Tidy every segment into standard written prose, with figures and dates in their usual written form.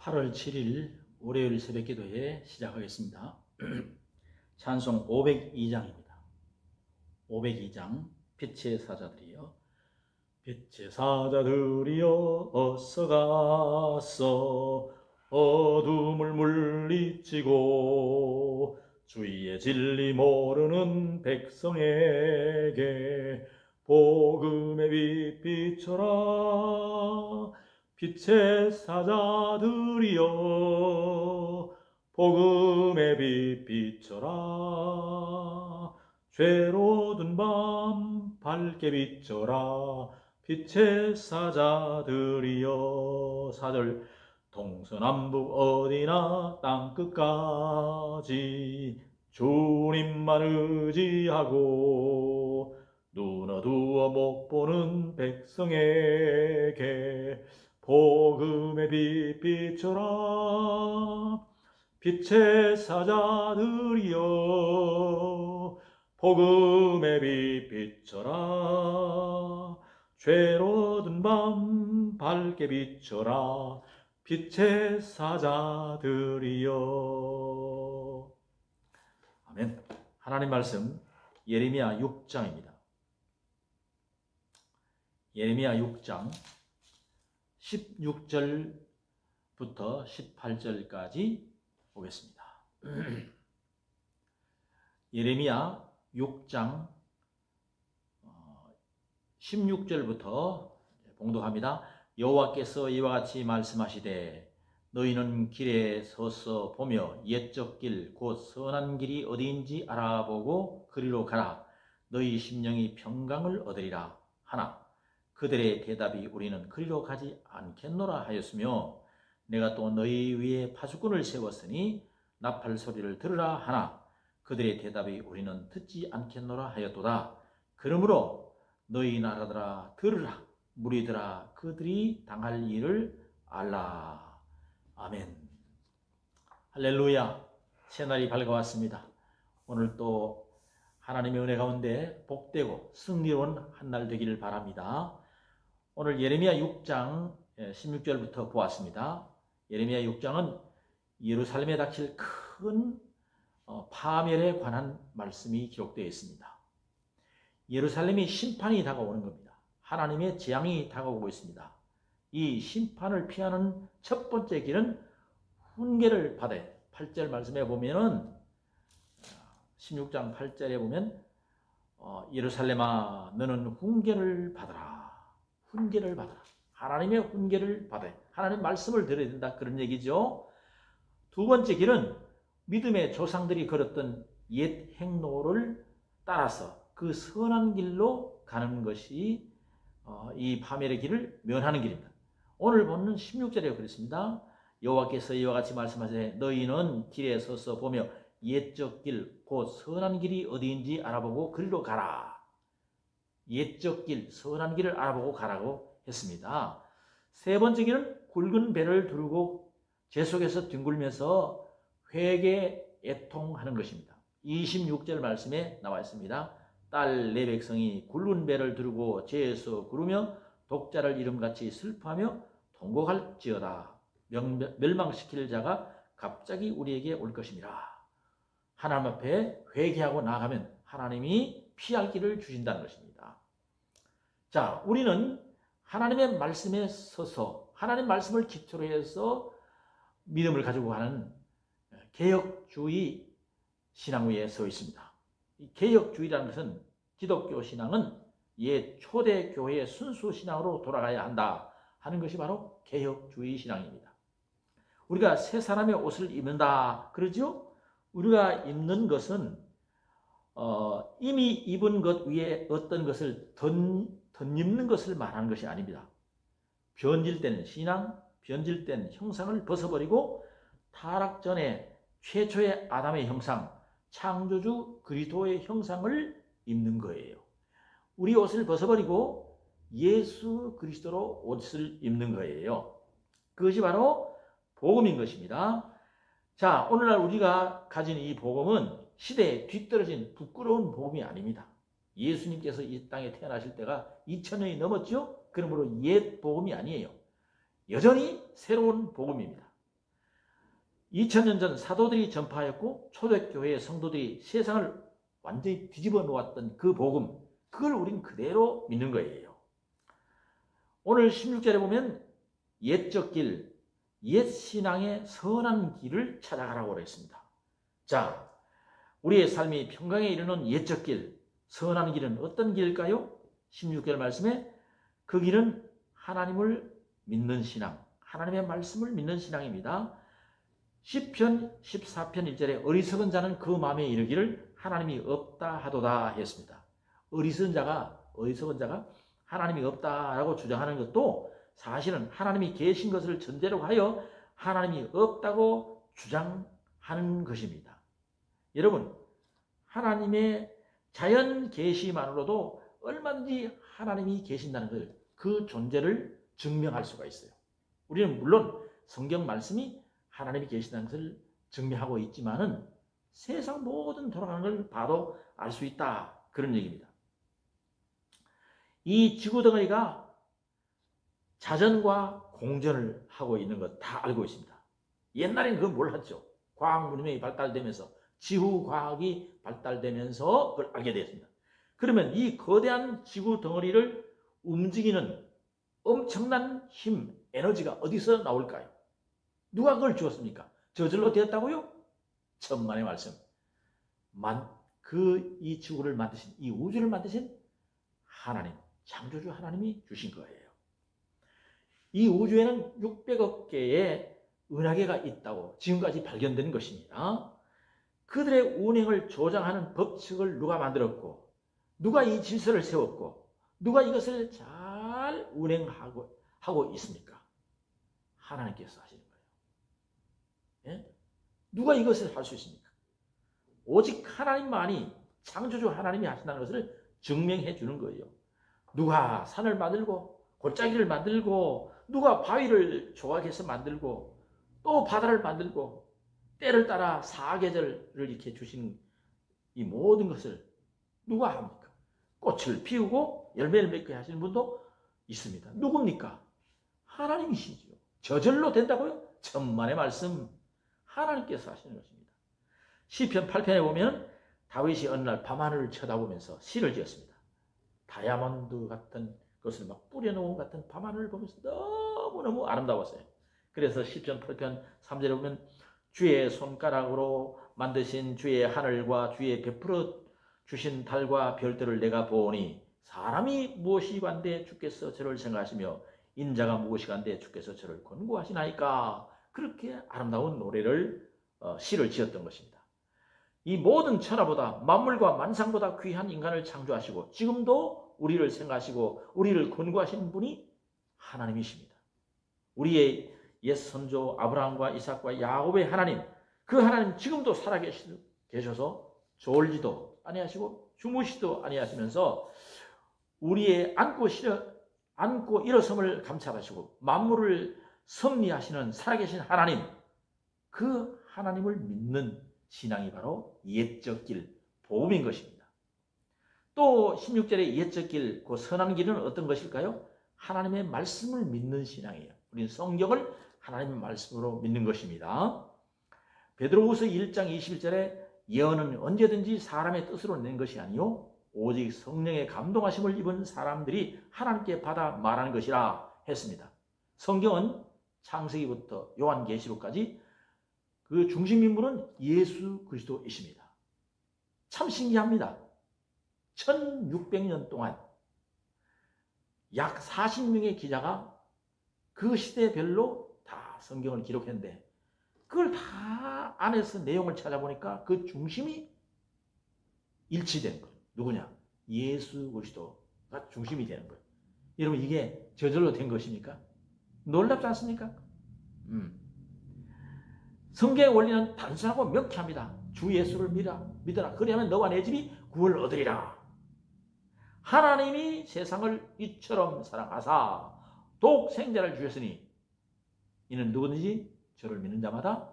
8월 7일 월요일 새벽기도회 시작하겠습니다. 찬송 502장입니다. 502장 빛의 사자들이여 빛의 사자들이여 어서 가서 어둠을 물리치고 주의 진리 모르는 백성에게 복음의 빛 비춰라. 빛의 사자들이여 복음의 빛 비춰라. 죄로든 밤 밝게 비춰라. 빛의 사자들이여. 4절 동서남북 어디나 땅끝까지 주님만 의지하고 눈 어두워 못 보는 백성에게 복음의 빛 비춰라. 빛의 사자들이여 복음의 빛 비춰라. 죄로든 밤 밝게 비춰라. 빛의 사자들이여. 아멘. 하나님 말씀 예레미야 6장입니다. 예레미야 6장 16절부터 18절까지 보겠습니다. 예레미야 6장 16절부터 봉독합니다. 여호와께서 이와 같이 말씀하시되 너희는 길에 서서 보며 옛적 길 곧 선한 길이 어디인지 알아보고 그리로 가라. 너희 심령이 평강을 얻으리라 하나 그들의 대답이 우리는 그리로 가지 않겠노라 하였으며 내가 또 너희 위에 파수꾼을 세웠으니 나팔 소리를 들으라 하나 그들의 대답이 우리는 듣지 않겠노라 하였도다. 그러므로 너희 나라들아 들으라. 무리들아 그들이 당할 일을 알라. 아멘. 할렐루야. 새날이 밝아왔습니다. 오늘 또 하나님의 은혜 가운데 복되고 승리로운 한 날 되기를 바랍니다. 오늘 예레미야 6장 16절부터 보았습니다. 예레미야 6장은 예루살렘에 닥칠 큰 파멸에 관한 말씀이 기록되어 있습니다. 예루살렘이 심판이 다가오는 겁니다. 하나님의 재앙이 다가오고 있습니다. 이 심판을 피하는 첫 번째 길은 훈계를 받아야 돼요. 8절 말씀에 보면은 16장 8절에 보면 예루살렘아 너는 훈계를 받아라. 훈계를 받아라. 하나님의 훈계를 받아야 돼. 하나님 말씀을 들어야 된다. 그런 얘기죠. 두 번째 길은 믿음의 조상들이 걸었던 옛 행로를 따라서 그 선한 길로 가는 것이 이 파멸의 길을 면하는 길입니다. 오늘 보는 16절에 그렇습니다. 여호와께서 이와 같이 말씀하시되 너희는 길에 서서 보며 옛적 길 곧 선한 길이 어디인지 알아보고 그리로 가라. 옛적 길 선한 길을 알아보고 가라고 했습니다. 세 번째 길은 굵은 배를 두르고 제 속에서 뒹굴면서 회개 애통하는 것입니다. 26절 말씀에 나와 있습니다. 딸 내 백성이 굵은 배를 두르고 죄에서 구르며 독자를 이름같이 슬퍼하며 통곡할지어다. 멸망시킬 자가 갑자기 우리에게 올 것이니라. 하나님 앞에 회개하고 나가면 하나님이 피할 길을 주신다는 것입니다. 자, 우리는 하나님의 말씀에 서서 하나님 말씀을 기초로 해서 믿음을 가지고 가는 개혁주의 신앙 위에 서 있습니다. 이 개혁주의라는 것은 기독교 신앙은 옛 초대교회의 순수 신앙으로 돌아가야 한다 하는 것이 바로 개혁주의 신앙입니다. 우리가 새 사람의 옷을 입는다 그러죠? 우리가 입는 것은 이미 입은 것 위에 어떤 것을 덧입는 것을 말하는 것이 아닙니다. 변질된 신앙, 변질된 형상을 벗어버리고 타락 전에 최초의 아담의 형상, 창조주 그리스도의 형상을 입는 거예요. 우리 옷을 벗어버리고 예수 그리스도로 옷을 입는 거예요. 그것이 바로 복음인 것입니다. 자, 오늘날 우리가 가진 이 복음은 시대에 뒤떨어진 부끄러운 복음이 아닙니다. 예수님께서 이 땅에 태어나실 때가 2000년이 넘었죠? 그러므로 옛 복음이 아니에요. 여전히 새로운 복음입니다. 2000년 전 사도들이 전파하였고 초대교회의 성도들이 세상을 완전히 뒤집어 놓았던 그 복음, 그걸 우린 그대로 믿는 거예요. 오늘 16절에 보면 옛적 길, 옛 신앙의 선한 길을 찾아가라고 그랬습니다. 자, 우리의 삶이 평강에 이르는 옛적 길, 선한 길은 어떤 길일까요? 16절 말씀에 그 길은 하나님을 믿는 신앙, 하나님의 말씀을 믿는 신앙입니다. 시편 14편 1절에 어리석은 자는 그 마음에 이르기를 하나님이 없다 하도다 했습니다. 어리석은 자가 하나님이 없다라고 주장하는 것도 사실은 하나님이 계신 것을 전제로 하여 하나님이 없다고 주장하는 것입니다. 여러분, 하나님의 자연 계시만으로도 얼마든지 하나님이 계신다는 걸, 그 존재를 증명할 수가 있어요. 우리는 물론 성경 말씀이 하나님이 계신다는 것을 증명하고 있지만은 세상 모든 돌아가는 걸 봐도 알 수 있다, 그런 얘기입니다. 이 지구 덩어리가 자전과 공전을 하고 있는 것 다 알고 있습니다. 옛날에는 그걸 몰랐죠. 과학 문명이 발달되면서, 지구과학이 발달되면서 그걸 알게 되었습니다. 그러면 이 거대한 지구 덩어리를 움직이는 엄청난 힘, 에너지가 어디서 나올까요? 누가 그걸 주었습니까? 저절로 되었다고요? 천만의 말씀. 이 지구를 만드신, 이 우주를 만드신 하나님, 창조주 하나님이 주신 거예요. 이 우주에는 600억 개의 은하계가 있다고 지금까지 발견된 것입니다. 그들의 운행을 조장하는 법칙을 누가 만들었고, 누가 이 질서를 세웠고, 누가 이것을 잘 운행하고 있습니까? 하나님께서 하시는 거예요. 예? 누가 이것을 할 수 있습니까? 오직 하나님만이, 창조주 하나님이 하신다는 것을 증명해 주는 거예요. 누가 산을 만들고 골짜기를 만들고, 누가 바위를 조각해서 만들고, 또 바다를 만들고, 때를 따라 사계절을 이렇게 주신 이 모든 것을 누가 합니까? 꽃을 피우고 열매를 맺게 하시는 분도 있습니다. 누굽니까? 하나님이시죠. 저절로 된다고요? 천만의 말씀. 하나님께서 하시는 것입니다. 시편 8편에 보면 다윗이 어느 날 밤하늘을 쳐다보면서 시를 지었습니다. 다이아몬드 같은 것을 막 뿌려놓은 같은 밤하늘을 보면서 너무너무 아름다웠어요. 그래서 시편 8편 3절에 보면 주의 손가락으로 만드신 주의 하늘과 주의 베풀어 주신 달과 별들을 내가 보니 사람이 무엇이 간데 주께서 저를 생각하시며 인자가 무엇이 간데 주께서 저를 권고하시나이까. 그렇게 아름다운 노래를 시를 지었던 것입니다. 이 모든 천하보다 만물과 만상보다 귀한 인간을 창조하시고 지금도 우리를 생각하시고 우리를 권고하시는 분이 하나님이십니다. 우리의 옛 선조 아브라함과 이삭과 야곱의 하나님, 그 하나님 지금도 살아계셔서 졸지도 아니하시고 주무시도 아니하시면서 우리의 안고 일어섬을 감찰하시고 만물을 섭리하시는 살아계신 하나님, 그 하나님을 믿는 신앙이 바로 옛적 길, 복음인 것입니다. 또 16절의 옛적 길, 그 선한 길은 어떤 것일까요? 하나님의 말씀을 믿는 신앙이에요. 우리는 성경을 하나님의 말씀으로 믿는 것입니다. 베드로후서 1장 21절에 예언은 언제든지 사람의 뜻으로 낸 것이 아니요 오직 성령의 감동하심을 입은 사람들이 하나님께 받아 말하는 것이라 했습니다. 성경은 창세기부터 요한계시록까지 그 중심인물은 예수 그리스도이십니다. 참 신기합니다. 1600년 동안 약 40명의 기자가 그 시대별로 다 성경을 기록했는데 그걸 다 안에서 내용을 찾아보니까 그 중심이 일치되는 거예요. 누구냐? 예수 그리스도가 중심이 되는 거예요. 여러분, 이게 저절로 된 것입니까? 놀랍지 않습니까? 성경의 원리는 단순하고 명쾌합니다. 주 예수를 믿어라. 그리하면 너와 내 집이 구원을 얻으리라. 하나님이 세상을 이처럼 사랑하사 독생자를 주셨으니 이는 누구든지 저를 믿는 자마다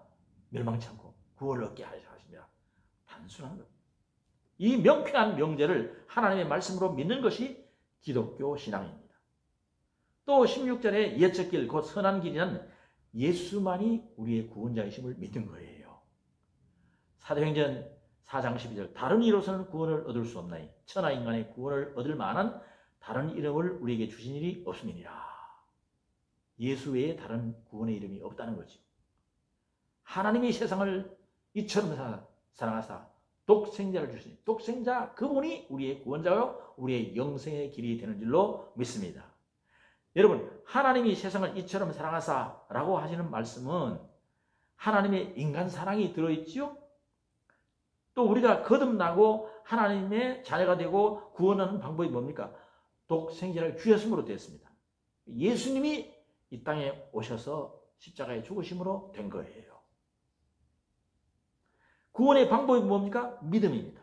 멸망치 않고 구원을 얻게 하십니다. 단순한 것. 이 명쾌한 명제를 하나님의 말씀으로 믿는 것이 기독교 신앙입니다. 또 16절에 옛적 길, 곧 선한 길이란 예수만이 우리의 구원자이심을 믿는 거예요. 사도행전 4장 12절 다른 이로서는 구원을 얻을 수 없나니 천하 인간의 구원을 얻을 만한 다른 이름을 우리에게 주신 일이 없음이니라. 예수 외에 다른 구원의 이름이 없다는 거죠. 하나님이 세상을 이처럼 사랑하사 독생자를 주시니 독생자 그분이 우리의 구원자요 우리의 영생의 길이 되는 줄로 믿습니다. 여러분 하나님이 세상을 이처럼 사랑하사 라고 하시는 말씀은 하나님의 인간 사랑이 들어있지요. 또 우리가 거듭나고 하나님의 자녀가 되고 구원하는 방법이 뭡니까? 독생자를 주였음으로 되었습니다. 예수님이 이 땅에 오셔서 십자가에 죽으심으로 된 거예요. 구원의 방법이 뭡니까? 믿음입니다.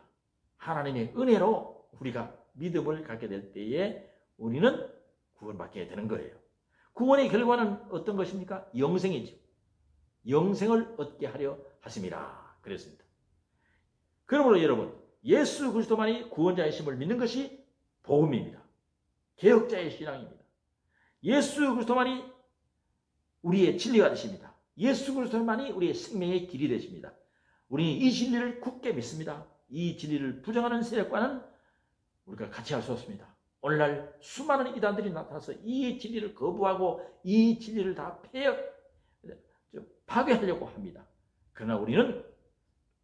하나님의 은혜로 우리가 믿음을 갖게 될 때에 우리는 구원받게 되는 거예요. 구원의 결과는 어떤 것입니까? 영생이죠. 영생을 얻게 하려 하심이라 그랬습니다. 그러므로 여러분 예수 그리스도만이 구원자이심을 믿는 것이 복음입니다. 개혁자의 신앙입니다. 예수 그리스도만이 우리의 진리가 되십니다. 예수 그리스도만이 우리의 생명의 길이 되십니다. 우리는 이 진리를 굳게 믿습니다. 이 진리를 부정하는 세력과는 우리가 같이 할 수 없습니다. 오늘날 수많은 이단들이 나타나서 이 진리를 거부하고 이 진리를 다 파괴하려고 합니다. 그러나 우리는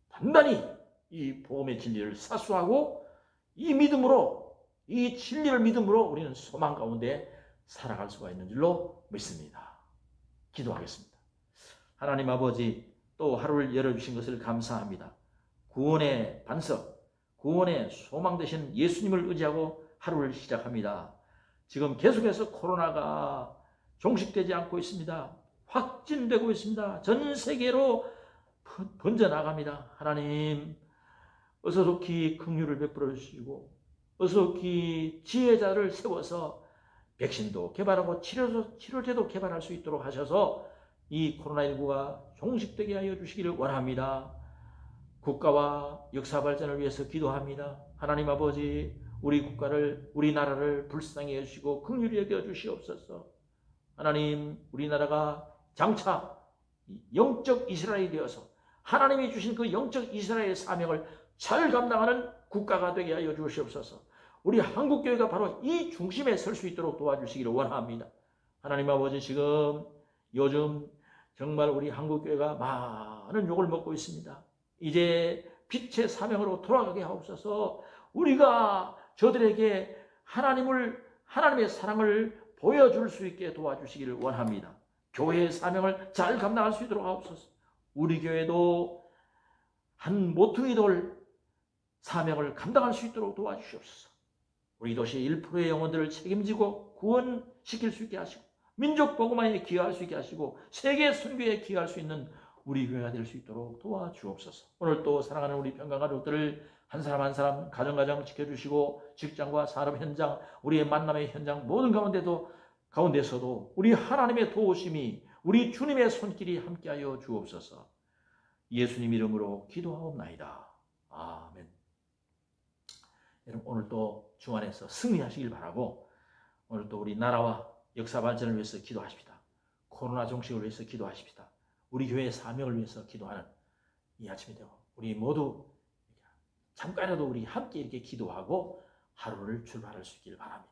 단단히 이 복음의 진리를 사수하고 이 믿음으로 이 진리를 믿음으로 우리는 소망 가운데 살아갈 수가 있는 줄로 믿습니다. 기도하겠습니다. 하나님 아버지 또 하루를 열어주신 것을 감사합니다. 구원의 반석, 구원의 소망 되신 예수님을 의지하고 하루를 시작합니다. 지금 계속해서 코로나가 종식되지 않고 있습니다. 확진되고 있습니다. 전 세계로 번져나갑니다. 하나님 어서 좋기 긍휼을 베풀어 주시고 어서 좋기 지혜자를 세워서 백신도 개발하고 치료제도 개발할 수 있도록 하셔서 이 코로나19가 종식되게 하여 주시기를 원합니다. 국가와 역사 발전을 위해서 기도합니다. 하나님 아버지 우리 국가를 우리나라를 불쌍히 해주시고 긍휼히 여겨 주시옵소서. 하나님 우리나라가 장차 영적 이스라엘이 되어서 하나님이 주신 그 영적 이스라엘의 사명을 잘 감당하는 국가가 되게 하여 주시옵소서. 우리 한국교회가 바로 이 중심에 설 수 있도록 도와주시기를 원합니다. 하나님 아버지 지금 요즘 정말 우리 한국교회가 많은 욕을 먹고 있습니다. 이제 빛의 사명으로 돌아가게 하옵소서. 우리가 저들에게 하나님의 사랑을 보여줄 수 있게 도와주시기를 원합니다. 교회의 사명을 잘 감당할 수 있도록 하옵소서. 우리 교회도 한 모퉁이 돌 사명을 감당할 수 있도록 도와주시옵소서. 우리 도시의 1%의 영혼들을 책임지고 구원시킬 수 있게 하시고 민족 복음화에 기여할 수 있게 하시고 세계 선교에 기여할 수 있는 우리 교회가 될 수 있도록 도와주옵소서. 오늘 또 사랑하는 우리 평강가족들을 한 사람 한 사람 가정 지켜주시고 직장과 산업 현장 우리의 만남의 현장 모든 가운데서도 우리 하나님의 도우심이 우리 주님의 손길이 함께하여 주옵소서. 예수님 이름으로 기도하옵나이다. 아멘. 여러분 오늘 또 주안에서 승리하시길 바라고 오늘 또 우리 나라와 역사 발전을 위해서 기도하십시다. 코로나 종식을 위해서 기도하십시다. 우리 교회의 사명을 위해서 기도하는 이 아침이 되고 우리 모두 잠깐이라도 우리 함께 이렇게 기도하고 하루를 출발할 수 있길 바랍니다.